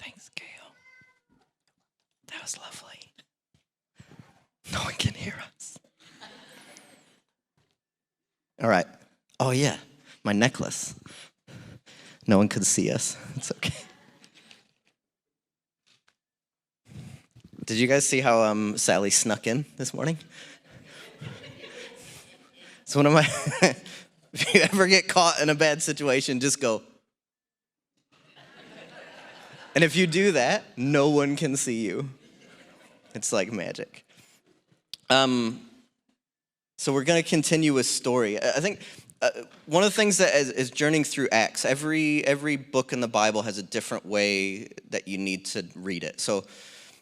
Thanks, Gail. That was lovely. No one can hear us. All right. Oh, yeah, my necklace. No one could see us. It's okay. Did you guys see how Sally snuck in this morning? It's one of my... If you ever get caught in a bad situation, just go. And if you do that, no one can see you. It's like magic. So we're going to continue with story. I think one of the things that is journeying through Acts, every book in the Bible has a different way that you need to read it. So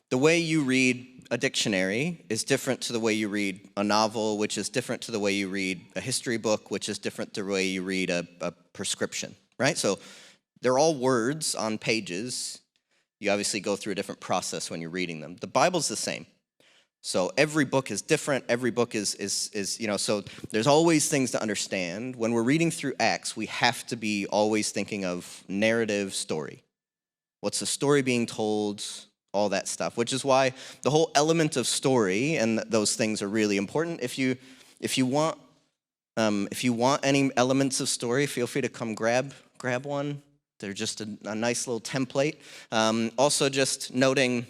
the way you read a dictionary is different to the way you read a novel, which is different to the way you read a history book, which is different to the way you read a prescription, right? So they're all words on pages. You obviously go through a different process when you're reading them. The Bible's the same. So every book is different. Every book is so there's always things to understand. When we're reading through Acts, we have to be always thinking of narrative story. What's the story being told? All that stuff, which is why the whole element of story and those things are really important. If you want any elements of story, feel free to come grab one. They're just a nice little template. Also, just noting,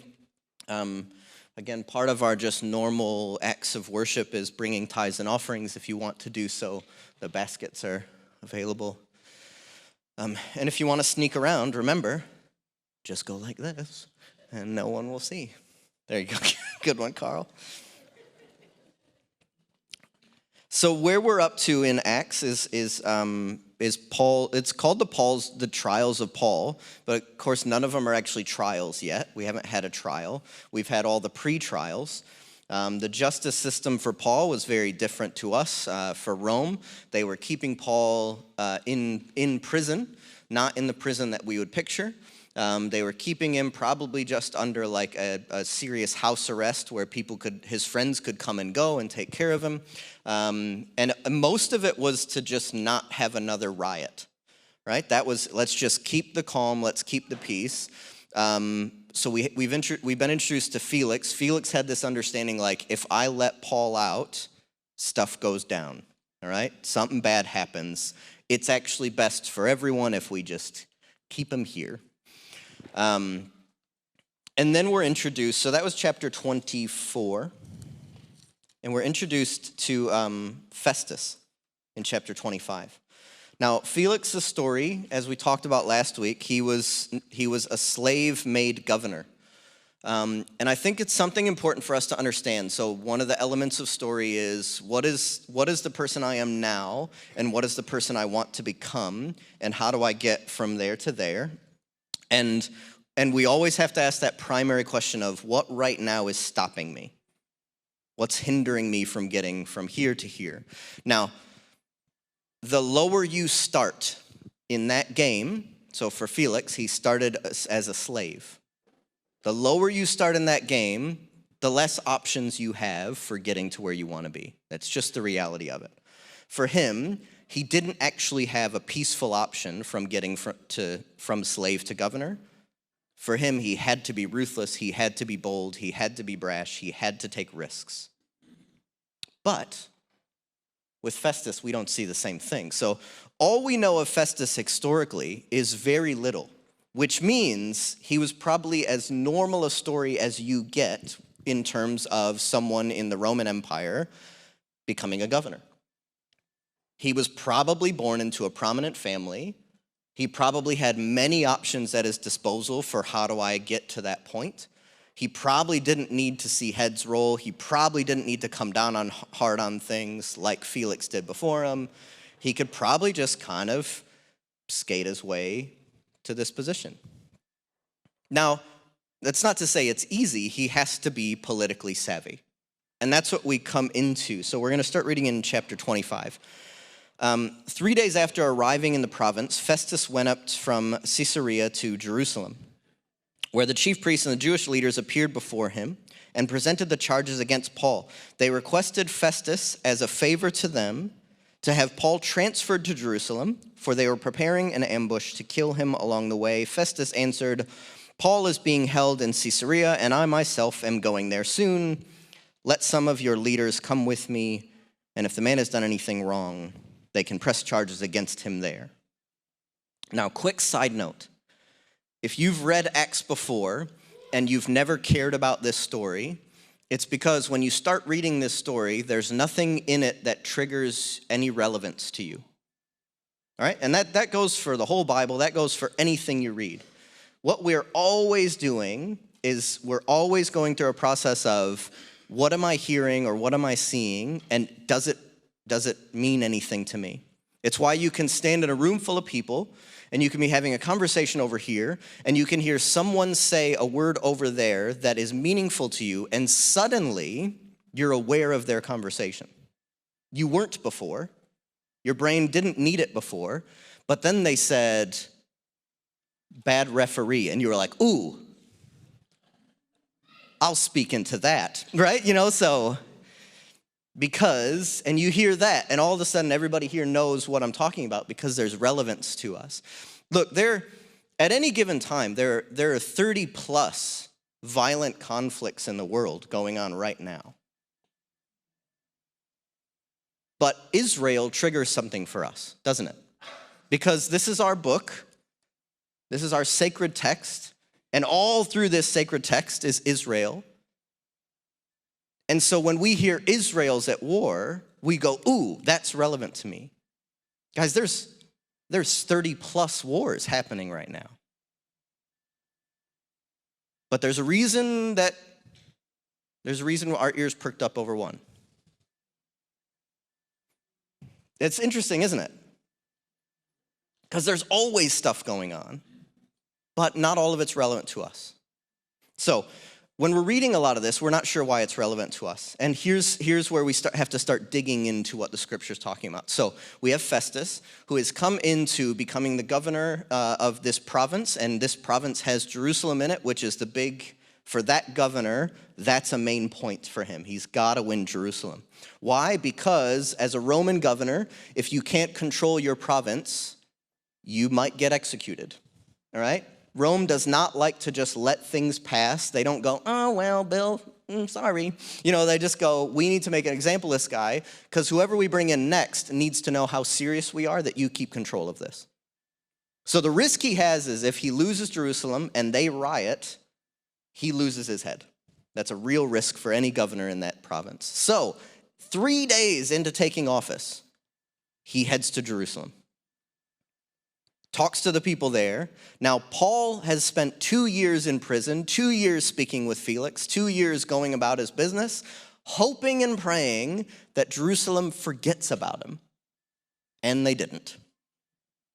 again, part of our just normal acts of worship is bringing tithes and offerings. If you want to do so, the baskets are available. And if you want to sneak around, remember, just go like this. And no one will see. There you go. Good one, Carl. So where we're up to in Acts is Paul. It's called the trials of Paul, but of course none of them are actually trials yet. We haven't had a trial. We've had all the pre-trials. The justice system for Paul was very different to us. For Rome, they were keeping Paul in prison, not in the prison that we would picture. They were keeping him probably just under like a serious house arrest where his friends could come and go and take care of him. And most of it was to just not have another riot, right? That was, let's just keep the calm, let's keep the peace. So we've been introduced to Felix. Felix had this understanding like, if I let Paul out, stuff goes down, all right? Something bad happens. It's actually best for everyone if we just keep him here. And then we're introduced, so that was chapter 24, and we're introduced to Festus in chapter 25. Now, Felix's story, as we talked about last week, he was a slave-made governor. And I think it's something important for us to understand. So one of the elements of story is what is the person I am now, and what is the person I want to become, and how do I get from there to there? And we always have to ask that primary question of what right now is stopping me? What's hindering me from getting from here to here? Now, the lower you start in that game, so for Felix, he started as a slave. The lower you start in that game, the less options you have for getting to where you want to be. That's just the reality of it. For him, he didn't actually have a peaceful option from getting from slave to governor. For him, he had to be ruthless, he had to be bold, he had to be brash, he had to take risks. But with Festus, we don't see the same thing. So all we know of Festus historically is very little, which means he was probably as normal a story as you get in terms of someone in the Roman Empire becoming a governor. He was probably born into a prominent family. He probably had many options at his disposal for how do I get to that point. He probably didn't need to see heads roll. He probably didn't need to come down hard on things like Felix did before him. He could probably just kind of skate his way to this position. Now, that's not to say it's easy. He has to be politically savvy. And that's what we come into. So we're going to start reading in chapter 25. 3 days after arriving in the province, Festus went up from Caesarea to Jerusalem, where the chief priests and the Jewish leaders appeared before him and presented the charges against Paul. They requested Festus, as a favor to them, to have Paul transferred to Jerusalem, for they were preparing an ambush to kill him along the way. Festus answered, Paul is being held in Caesarea, and I myself am going there soon. Let some of your leaders come with me, and if the man has done anything wrong, they can press charges against him there. Now, quick side note. If you've read Acts before and you've never cared about this story, it's because when you start reading this story, there's nothing in it that triggers any relevance to you. All right? And that goes for the whole Bible. That goes for anything you read. What we're always doing is we're always going through a process of, what am I hearing or what am I seeing, and does it mean anything to me? It's why you can stand in a room full of people, and you can be having a conversation over here, and you can hear someone say a word over there that is meaningful to you, and suddenly you're aware of their conversation. You weren't before. Your brain didn't need it before, but then they said, bad referee, and you were like, ooh, I'll speak into that, right? So because, and you hear that, and all of a sudden everybody here knows what I'm talking about because there's relevance to us. Look, at any given time, there are 30 plus violent conflicts in the world going on right now. But Israel triggers something for us, doesn't it? Because this is our book, this is our sacred text, and all through this sacred text is Israel. And so when we hear Israel's at war, we go, ooh, that's relevant to me. Guys, there's 30 plus wars happening right now. But there's a reason our ears perked up over one. It's interesting, isn't it? Because there's always stuff going on, but not all of it's relevant to us. So when we're reading a lot of this, we're not sure why it's relevant to us. And here's where we have to start digging into what the scripture's talking about. So we have Festus, who has come into becoming the governor of this province, and this province has Jerusalem in it, which is for that governor, that's a main point for him. He's got to win Jerusalem. Why? Because as a Roman governor, if you can't control your province, you might get executed, all right? Rome does not like to just let things pass. They don't go, oh, well, Bill, sorry. They just go, we need to make an example of this guy because whoever we bring in next needs to know how serious we are that you keep control of this. So the risk he has is if he loses Jerusalem and they riot, he loses his head. That's a real risk for any governor in that province. So 3 days into taking office, he heads to Jerusalem. Talks to the people there. Now, Paul has spent 2 years in prison, 2 years speaking with Felix, 2 years going about his business, hoping and praying that Jerusalem forgets about him. And they didn't.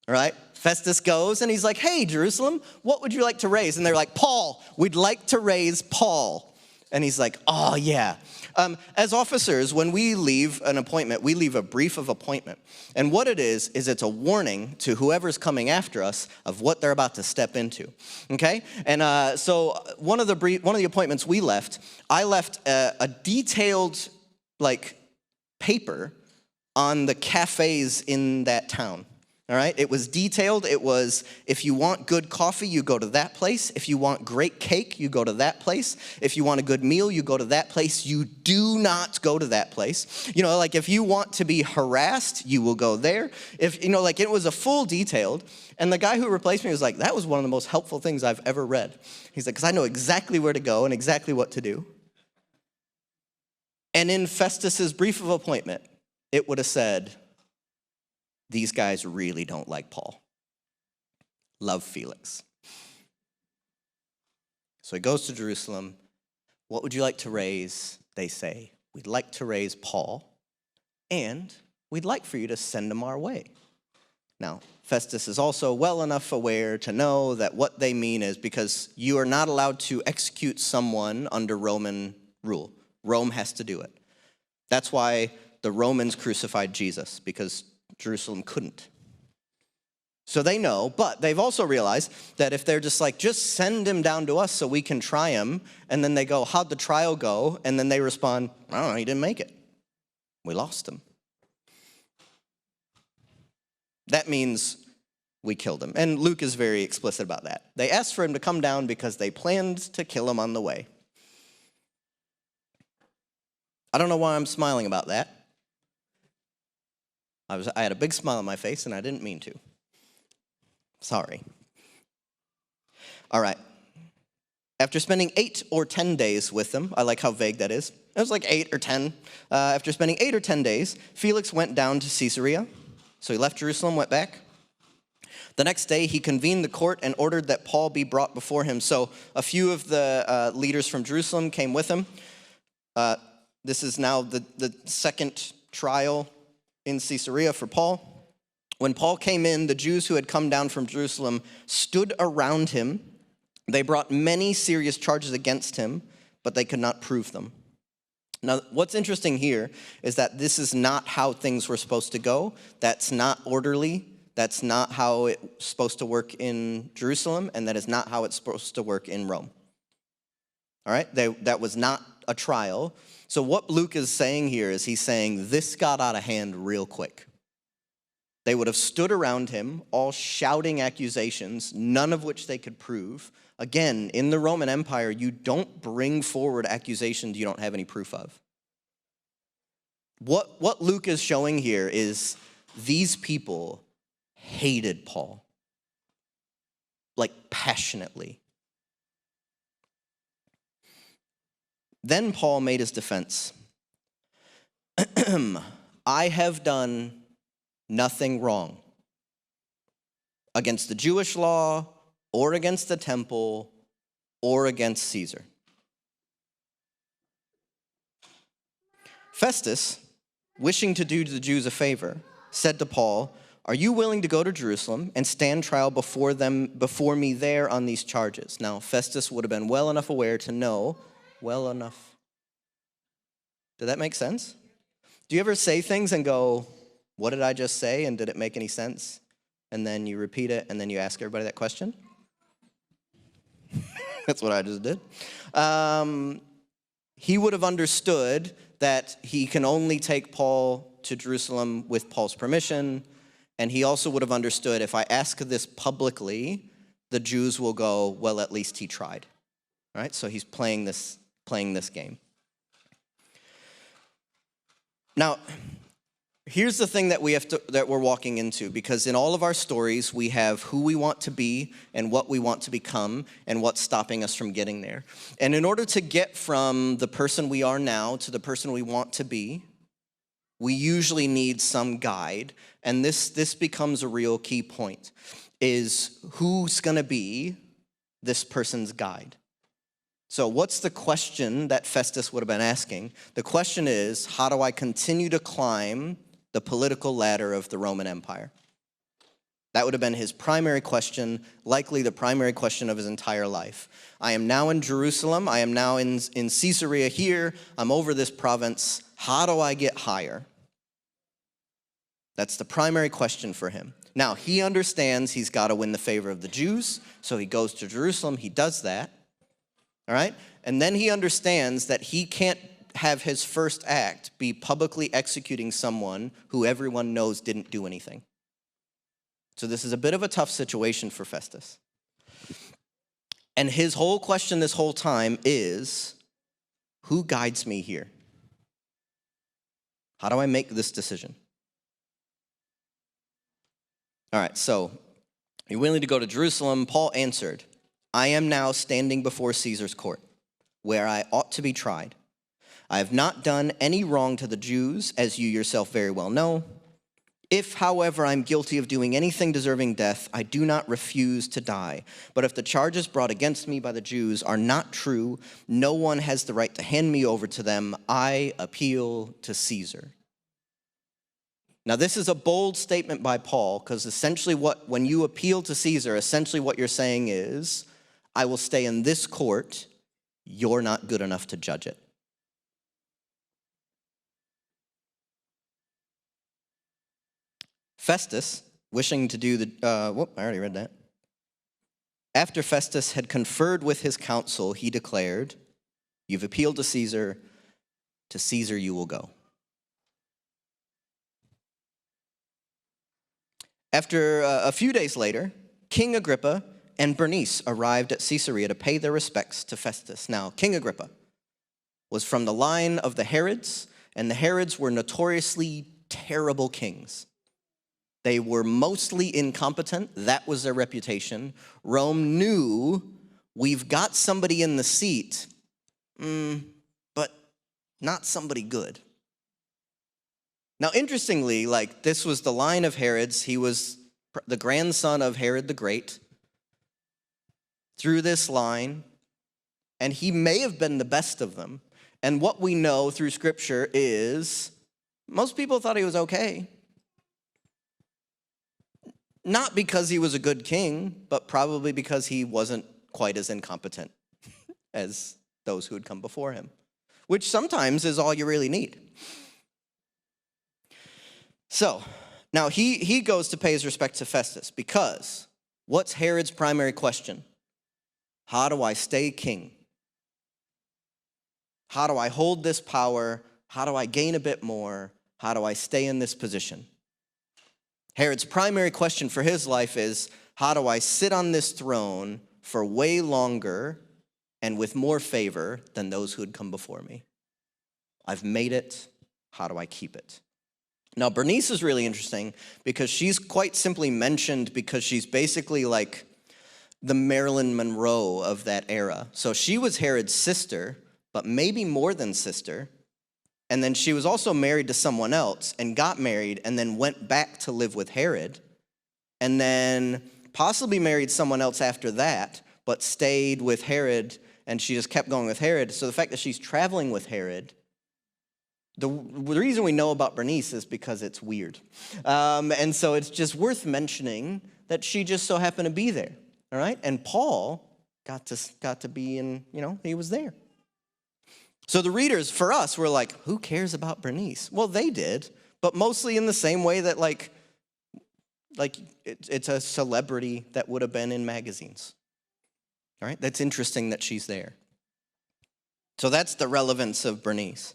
All right? Festus goes and he's like, hey, Jerusalem, what would you like to raise? And they're like, Paul, we'd like to raise Paul. And he's like, oh, yeah. As officers, when we leave an appointment, we leave a brief of appointment. And what it is it's a warning to whoever's coming after us of what they're about to step into, okay? And so one of the appointments we left, I left a detailed, paper on the cafes in that town. All right, it was detailed. It was, if you want good coffee, you go to that place. If you want great cake, you go to that place. If you want a good meal, you go to that place. You do not go to that place. If you want to be harassed, you will go there. It was a full detailed. And the guy who replaced me was like, that was one of the most helpful things I've ever read. He's like, because I know exactly where to go and exactly what to do. And in Festus's brief of appointment, it would have said, these guys really don't like Paul. Love Felix. So he goes to Jerusalem. What would you like to raise? They say, we'd like to raise Paul, and we'd like for you to send him our way. Now, Festus is also well enough aware to know that what they mean is because you are not allowed to execute someone under Roman rule. Rome has to do it. That's why the Romans crucified Jesus, because Jerusalem couldn't. So they know, but they've also realized that if they're just send him down to us so we can try him, and then they go, how'd the trial go? And then they respond, I don't know, he didn't make it. We lost him. That means we killed him. And Luke is very explicit about that. They asked for him to come down because they planned to kill him on the way. I don't know why I'm smiling about that. I had a big smile on my face, and I didn't mean to. Sorry. All right. After spending 8 or 10 days with them, I like how vague that is. It was like 8 or 10. After spending 8 or 10 days, Felix went down to Caesarea. So he left Jerusalem, went back. The next day, he convened the court and ordered that Paul be brought before him. So a few of the leaders from Jerusalem came with him. This is now the second trial in Caesarea for Paul. When Paul came in, the Jews who had come down from Jerusalem stood around him. They brought many serious charges against him, but they could not prove them. Now, what's interesting here is that this is not how things were supposed to go. That's not orderly. That's not how it's supposed to work in Jerusalem, and that is not how it's supposed to work in Rome. All right? That was not a trial. So what Luke is saying here is he's saying this got out of hand real quick. They would have stood around him, all shouting accusations, none of which they could prove. Again, in the Roman Empire, you don't bring forward accusations you don't have any proof of. What Luke is showing here is these people hated Paul, like passionately. Then Paul made his defense. I have done nothing wrong against the Jewish law or against the temple or against Caesar. Festus, wishing to do the Jews a favor, said to Paul, "Are you willing to go to Jerusalem and stand trial before me there on these charges?" Now, Festus would have been well enough aware to know, well enough. Did that make sense? Do you ever say things and go, what did I just say, and did it make any sense? And then you repeat it, and then you ask everybody that question? That's what I just did. He would have understood that he can only take Paul to Jerusalem with Paul's permission, and he also would have understood if I ask this publicly, the Jews will go, well, at least he tried. All right, so he's playing this game. Now, here's the thing that we're walking into, because in all of our stories, we have who we want to be and what we want to become and what's stopping us from getting there. And in order to get from the person we are now to the person we want to be, we usually need some guide. And this becomes a real key point, is who's going to be this person's guide? So what's the question that Festus would have been asking? The question is, how do I continue to climb the political ladder of the Roman Empire? That would have been his primary question, likely the primary question of his entire life. I am now in Jerusalem. I am now in Caesarea here. I'm over this province. How do I get higher? That's the primary question for him. Now, he understands he's got to win the favor of the Jews, so he goes to Jerusalem. He does that. All right? And then he understands that he can't have his first act be publicly executing someone who everyone knows didn't do anything. So this is a bit of a tough situation for Festus. And his whole question this whole time is, who guides me here? How do I make this decision? All right, so you're willing to go to Jerusalem? Paul answered, I am now standing before Caesar's court, where I ought to be tried. I have not done any wrong to the Jews, as you yourself very well know. If, however, I'm guilty of doing anything deserving death, I do not refuse to die. But if the charges brought against me by the Jews are not true, no one has the right to hand me over to them. I appeal to Caesar. Now, this is a bold statement by Paul, because essentially when you appeal to Caesar, essentially what you're saying is, I will stay in this court, you're not good enough to judge it. Festus, wishing to do I already read that. After Festus had conferred with his council, he declared, you've appealed to Caesar you will go. After a few days later, King Agrippa and Bernice arrived at Caesarea to pay their respects to Festus. Now, King Agrippa was from the line of the Herods, and the Herods were notoriously terrible kings. They were mostly incompetent. That was their reputation. Rome knew, we've got somebody in the seat, but not somebody good. Now, interestingly, this was the line of Herods. He was the grandson of Herod the Great through this line, and he may have been the best of them. And what we know through Scripture is most people thought he was okay. Not because he was a good king, but probably because he wasn't quite as incompetent as those who had come before him, which sometimes is all you really need. So, now he goes to pay his respect to Festus because what's Herod's primary question? How do I stay king? How do I hold this power? How do I gain a bit more? How do I stay in this position? Herod's primary question for his life is, how do I sit on this throne for way longer and with more favor than those who had come before me? I've made it. How do I keep it? Now, Bernice is really interesting because she's quite simply mentioned because she's basically like the Marilyn Monroe of that era. So she was Herod's sister, but maybe more than sister. And then she was also married to someone else and got married and then went back to live with Herod. And then possibly married someone else after that, but stayed with Herod, and she just kept going with Herod. So the fact that she's traveling with Herod, the reason we know about Bernice is because it's weird. And so it's just worth mentioning that she just so happened to be there, all right? And Paul got to be in, he was there. So the readers, for us, were like, who cares about Bernice? Well, they did, but mostly in the same way that it's a celebrity that would have been in magazines, all right? That's interesting that she's there. So that's the relevance of Bernice.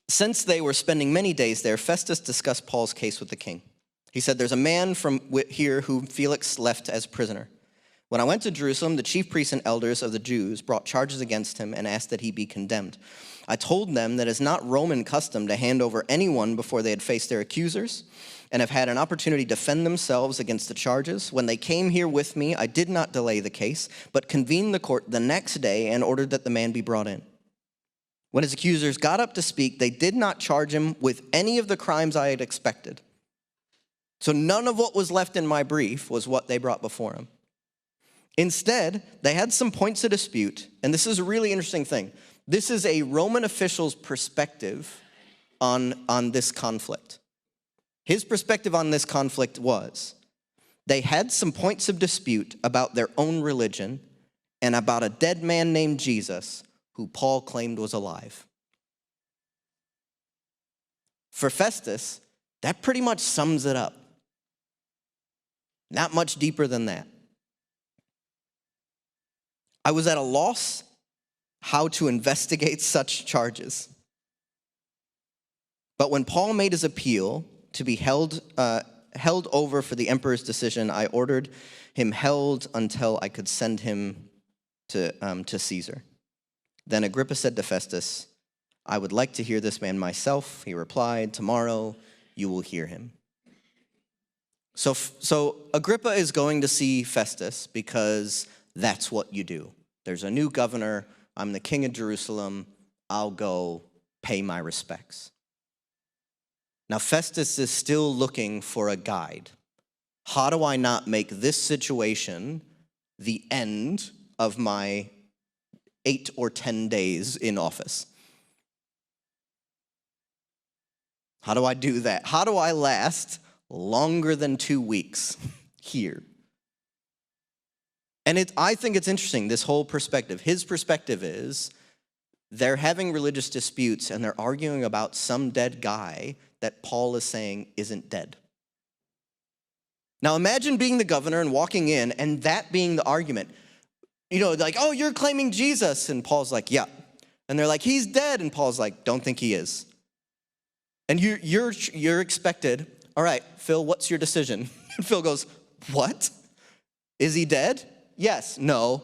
Since they were spending many days there, Festus discussed Paul's case with the king. He said, there's a man from here whom Felix left as prisoner. When I went to Jerusalem, the chief priests and elders of the Jews brought charges against him and asked that he be condemned. I told them that it's not Roman custom to hand over anyone before they had faced their accusers and have had an opportunity to defend themselves against the charges. When they came here with me, I did not delay the case, but convened the court the next day and ordered that the man be brought in. When his accusers got up to speak, they did not charge him with any of the crimes I had expected. So none of what was left in my brief was what they brought before him. Instead, they had some points of dispute, and this is a really interesting thing. This is a Roman official's perspective on this conflict. His perspective on this conflict was, they had some points of dispute about their own religion and about a dead man named Jesus who Paul claimed was alive. For Festus, that pretty much sums it up. Not much deeper than that. I was at a loss how to investigate such charges. But when Paul made his appeal to be held over for the emperor's decision, I ordered him held until I could send him to Caesar. Then Agrippa said to Festus, I would like to hear this man myself. He replied, tomorrow you will hear him. So Agrippa is going to see Festus because that's what you do. There's a new governor. I'm the king of Jerusalem. I'll go pay my respects. Now Festus is still looking for a guide. How do I not make this situation the end of my 8 or 10 days in office? How do I do that? How do I last longer than 2 weeks here? And I think it's interesting, this whole perspective. His perspective is they're having religious disputes and they're arguing about some dead guy that Paul is saying isn't dead. Now imagine being the governor and walking in and that being the argument. Like, oh, you're claiming Jesus. And Paul's like, yeah. And they're like, he's dead. And Paul's like, don't think he is. And you're expected, All right, Phil, what's your decision? And Phil goes, what? Is he dead? Yes. No.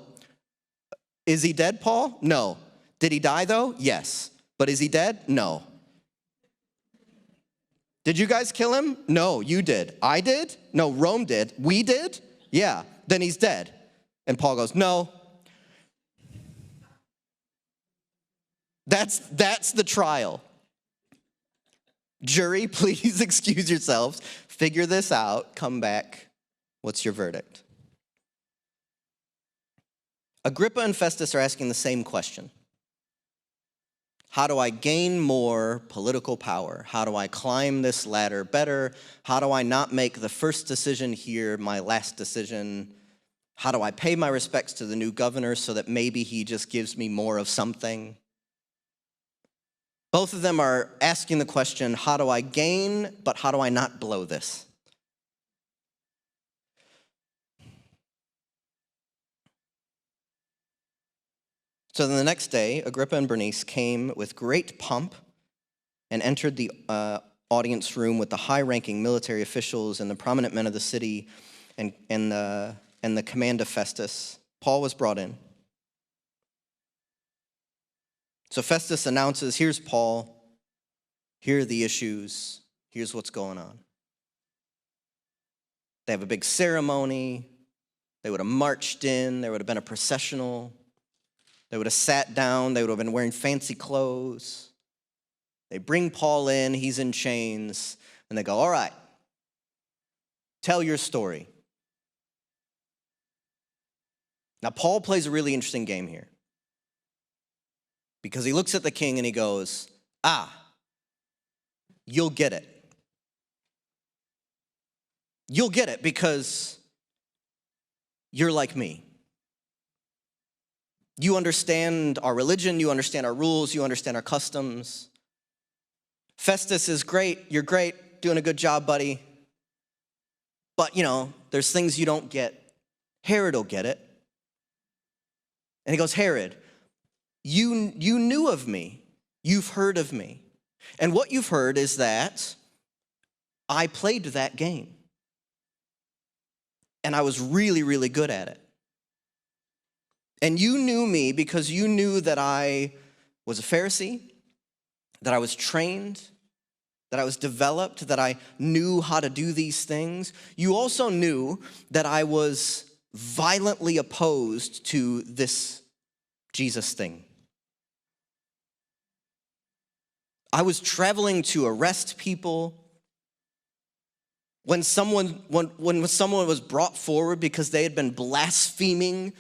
Is he dead, Paul? No. Did he die, though? Yes. But is he dead? No. Did you guys kill him? No, you did. I did? No, Rome did. We did? Yeah. Then he's dead. And Paul goes, no. That's the trial. Jury, please excuse yourselves. Figure this out. Come back. What's your verdict? Agrippa and Festus are asking the same question. How do I gain more political power? How do I climb this ladder better? How do I not make the first decision here my last decision? How do I pay my respects to the new governor so that maybe he just gives me more of something? Both of them are asking the question, how do I gain, but how do I not blow this? So then the next day, Agrippa and Bernice came with great pomp and entered the audience room with the high-ranking military officials and the prominent men of the city and the command of Festus. Paul was brought in. So Festus announces, here's Paul, here are the issues, here's what's going on. They have a big ceremony, they would have marched in, there would have been a processional, they would have sat down, they would have been wearing fancy clothes. They bring Paul in, he's in chains, and they go, all right, tell your story. Now, Paul plays a really interesting game here. Because he looks at the king and he goes, you'll get it. You'll get it because you're like me. You understand our religion, you understand our rules, you understand our customs. Festus is great, you're great, doing a good job, buddy. But, there's things you don't get. Herod will get it. And he goes, Herod, you knew of me. You've heard of me. And what you've heard is that I played that game. And I was really, really good at it. And you knew me because you knew that I was a Pharisee, that I was trained, that I was developed, that I knew how to do these things. You also knew that I was violently opposed to this Jesus thing. I was traveling to arrest people. When someone was brought forward because they had been blaspheming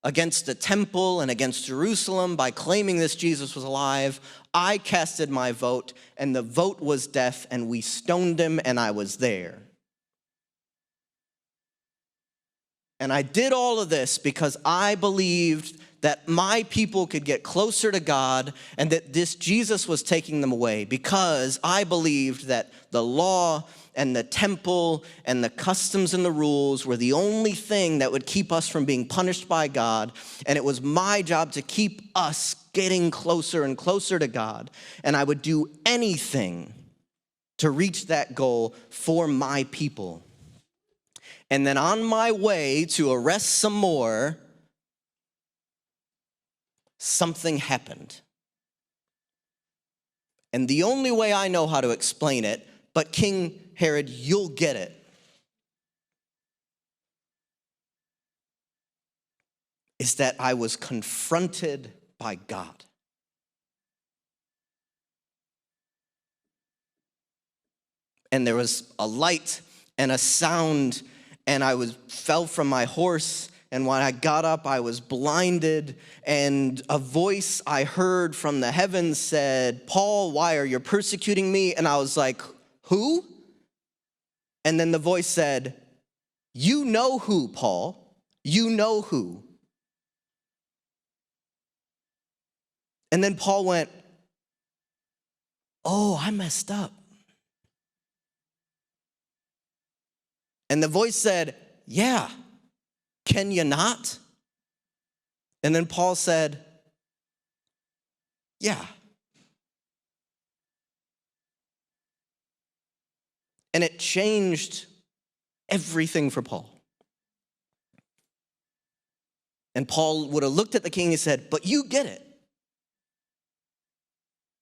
against the temple and against Jerusalem by claiming this Jesus was alive, I casted my vote, and the vote was death, and we stoned him, and I was there. And I did all of this because I believed that my people could get closer to God and that this Jesus was taking them away, because I believed that the law and the temple and the customs and the rules were the only thing that would keep us from being punished by God. And it was my job to keep us getting closer and closer to God. And I would do anything to reach that goal for my people. And then on my way to arrest some more, something happened. And the only way I know how to explain it, but King Herod, you'll get it, is that I was confronted by God. And there was a light and a sound, and I fell from my horse. And when I got up, I was blinded, and a voice I heard from the heavens said, Paul, why are you persecuting me? And I was like, who? And then the voice said, you know who, Paul. You know who. And then Paul went, oh, I messed up. And the voice said, yeah. Can you not? And then Paul said, yeah. And it changed everything for Paul. And Paul would have looked at the king and said, but you get it.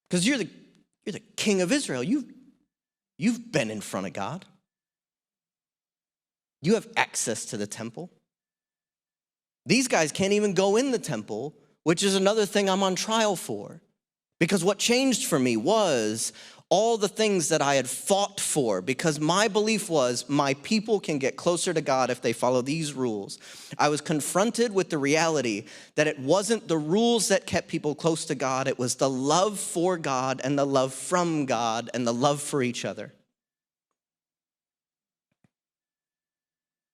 Because you're the king of Israel. You've been in front of God. You have access to the temple. These guys can't even go in the temple, which is another thing I'm on trial for. Because what changed for me was all the things that I had fought for, because my belief was my people can get closer to God if they follow these rules. I was confronted with the reality that it wasn't the rules that kept people close to God, it was the love for God and the love from God and the love for each other.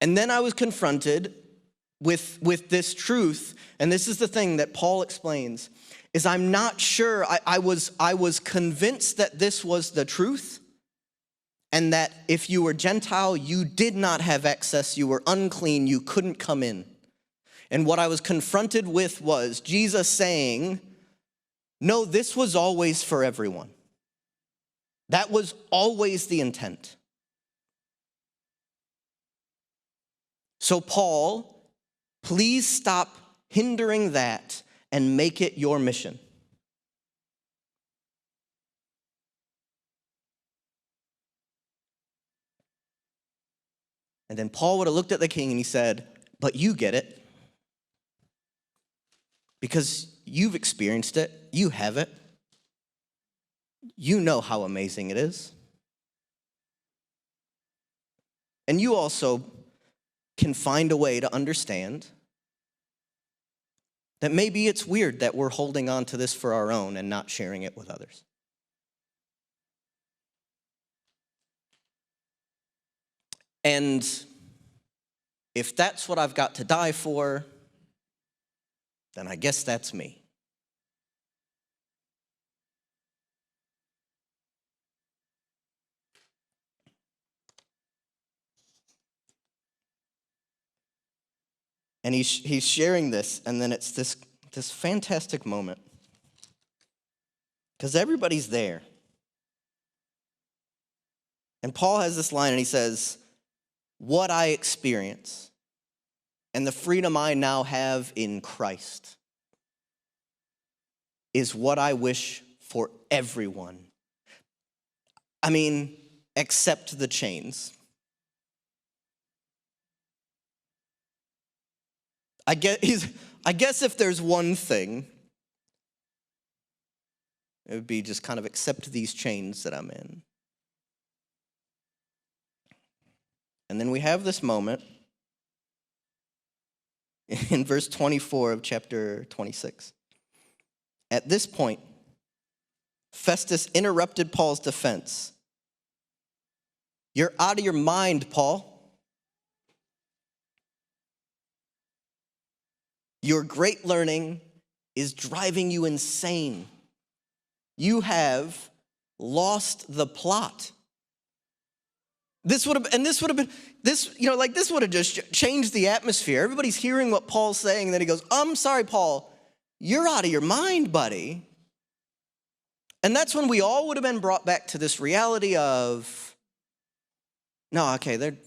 And then I was confronted with this truth, and this is the thing that Paul explains, is I'm not sure, I was convinced that this was the truth, and that if you were Gentile, you did not have access, you were unclean, you couldn't come in. And what I was confronted with was Jesus saying, no, this was always for everyone. That was always the intent. So Paul, please stop hindering that and make it your mission. And then Paul would have looked at the king and he said, but you get it. Because you've experienced it, you have it. You know how amazing it is. And you also can find a way to understand that maybe it's weird that we're holding on to this for our own and not sharing it with others. And if that's what I've got to die for, then I guess that's me. And he's sharing this, and then it's this fantastic moment. Because everybody's there. And Paul has this line, and he says, what I experience and the freedom I now have in Christ is what I wish for everyone. I mean, except the chains. I guess if there's one thing, it would be just kind of accept these chains that I'm in. And then we have this moment in verse 24 of chapter 26. At this point, Festus interrupted Paul's defense. You're out of your mind, Paul. Your great learning is driving you insane. You have lost the plot. This would have just changed the atmosphere. Everybody's hearing what Paul's saying, and then he goes, I'm sorry, Paul, you're out of your mind, buddy. And that's when we all would have been brought back to this reality of, no, okay,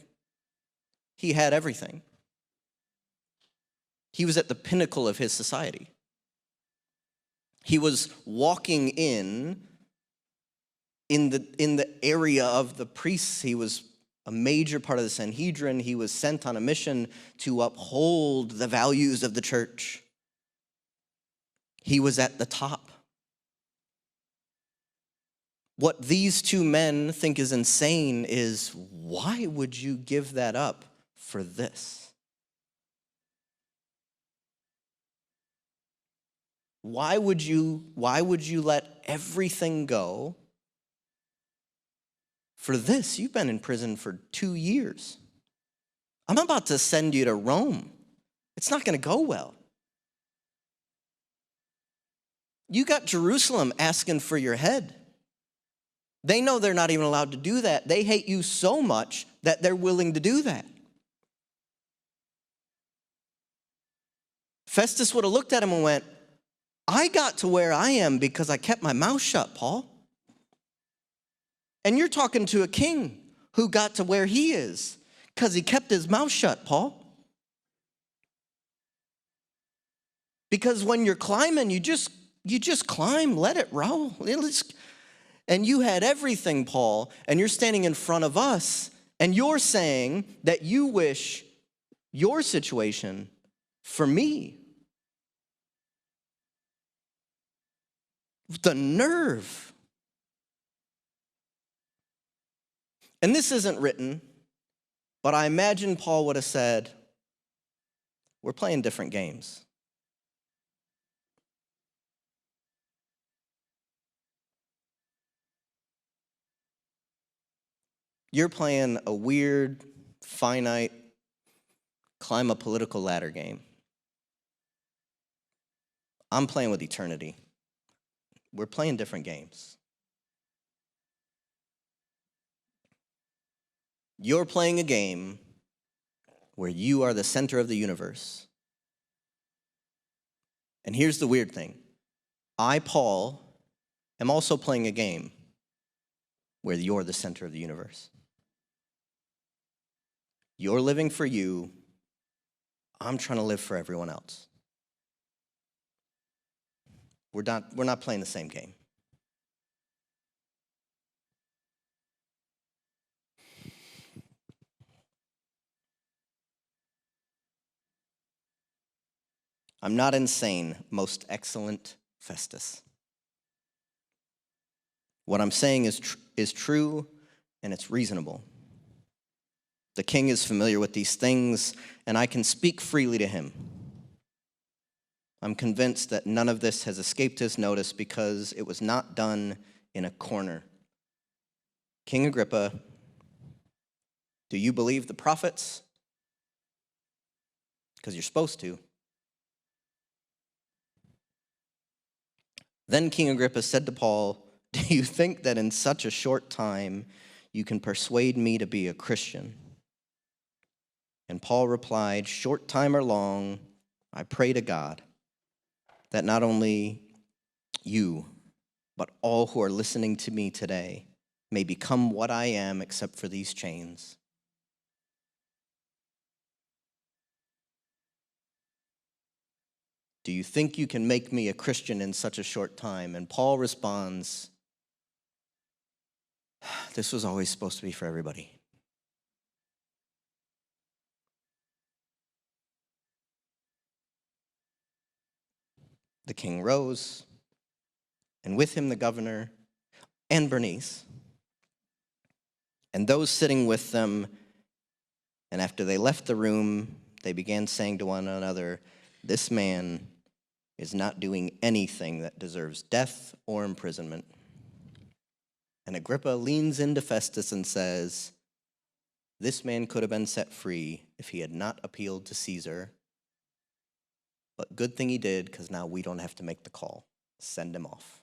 he had everything. He was at the pinnacle of his society. He was walking in the area of the priests. He was a major part of the Sanhedrin. He was sent on a mission to uphold the values of the church. He was at the top. What these two men think is insane is, why would you give that up for this? Why would you let everything go for this? You've been in prison for 2 years. I'm about to send you to Rome. It's not going to go well. You got Jerusalem asking for your head. They know they're not even allowed to do that. They hate you so much that they're willing to do that. Festus would have looked at him and went, I got to where I am because I kept my mouth shut, Paul. And you're talking to a king who got to where he is because he kept his mouth shut, Paul. Because when you're climbing, you just climb, let it roll. And you had everything, Paul, and you're standing in front of us, and you're saying that you wish your situation for me. The nerve. And this isn't written, but I imagine Paul would have said, we're playing different games. You're playing a weird, finite, climb a political ladder game. I'm playing with eternity. We're playing different games. You're playing a game where you are the center of the universe. And here's the weird thing. I, Paul, am also playing a game where you're the center of the universe. You're living for you. I'm trying to live for everyone else. We're not playing the same game. I'm not insane, most excellent Festus. What I'm saying is true and it's reasonable. The king is familiar with these things, and I can speak freely to him. I'm convinced that none of this has escaped his notice because it was not done in a corner. King Agrippa, do you believe the prophets? Because you're supposed to. Then King Agrippa said to Paul, do you think that in such a short time you can persuade me to be a Christian? And Paul replied, short time or long, I pray to God that not only you, but all who are listening to me today may become what I am except for these chains. Do you think you can make me a Christian in such a short time? And Paul responds, this was always supposed to be for everybody. The king rose, and with him the governor and Bernice, and those sitting with them. And after they left the room, they began saying to one another, this man is not doing anything that deserves death or imprisonment. And Agrippa leans into Festus and says, this man could have been set free if he had not appealed to Caesar. But good thing he did, because now we don't have to make the call. Send him off.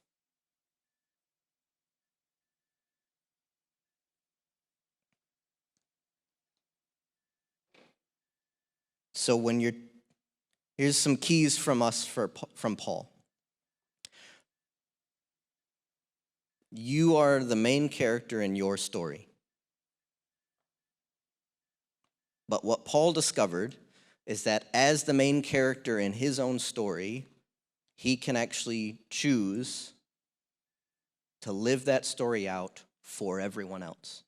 So here's some keys from us from Paul. You are the main character in your story. But what Paul discovered is that as the main character in his own story, he can actually choose to live that story out for everyone else.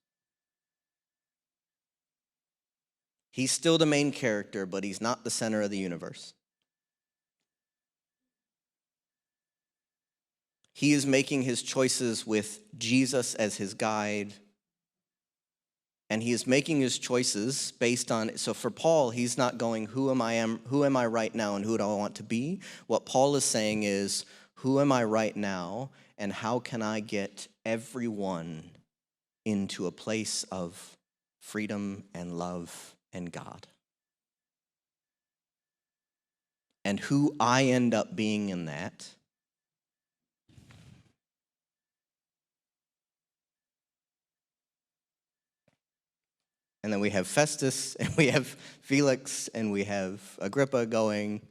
He's still the main character, but he's not the center of the universe. He is making his choices with Jesus as his guide. And he is making his choices based on, so for Paul, he's not going, who am I right now and who do I want to be? What Paul is saying is, who am I right now and how can I get everyone into a place of freedom and love and God? And who I end up being in that and then we have Festus, and we have Felix, and we have Agrippa going,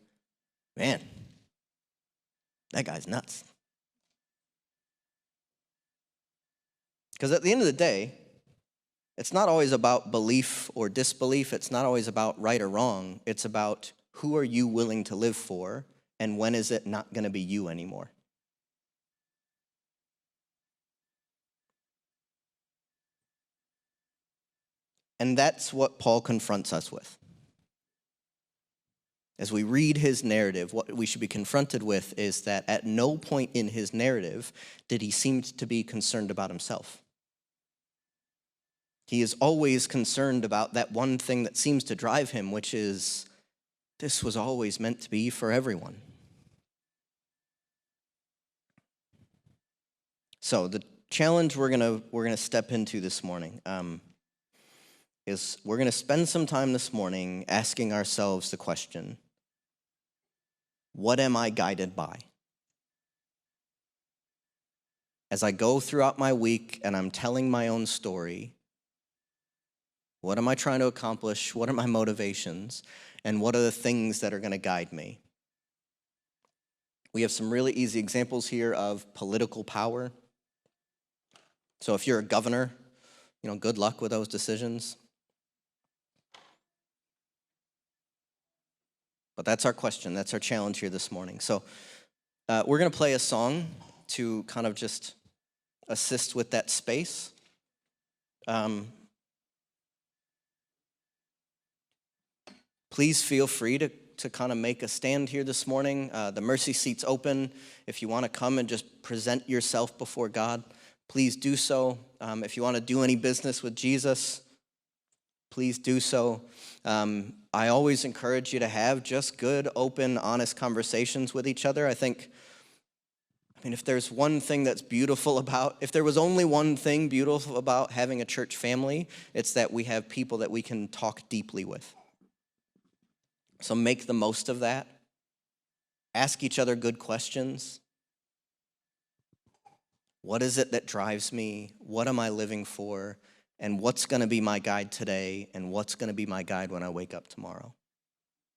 man, that guy's nuts. Because at the end of the day, It's not always about belief or disbelief. It's not always about right or wrong. It's about who are you willing to live for, and when is it not going to be you anymore? And that's what Paul confronts us with. As we read his narrative, what we should be confronted with is that at no point in his narrative did he seem to be concerned about himself. He is always concerned about that one thing that seems to drive him, which is this was always meant to be for everyone. So the challenge we're gonna step into this morning is we're gonna spend some time this morning asking ourselves the question, what am I guided by? As I go throughout my week and I'm telling my own story, what am I trying to accomplish? What are my motivations? And what are the things that are going to guide me? We have some really easy examples here of political power. So if you're a governor, good luck with those decisions. But that's our question. That's our challenge here this morning. So we're going to play a song to kind of just assist with that space. Please feel free to kind of make a stand here this morning. The mercy seat's open. If you want to come and just present yourself before God, please do so. If you want to do any business with Jesus, please do so. I always encourage you to have just good, open, honest conversations with each other. If there's one thing that's beautiful about, if there was only one thing beautiful about having a church family, it's that we have people that we can talk deeply with. So make the most of that. Ask each other good questions. What is it that drives me? What am I living for? And what's going to be my guide today? And what's going to be my guide when I wake up tomorrow?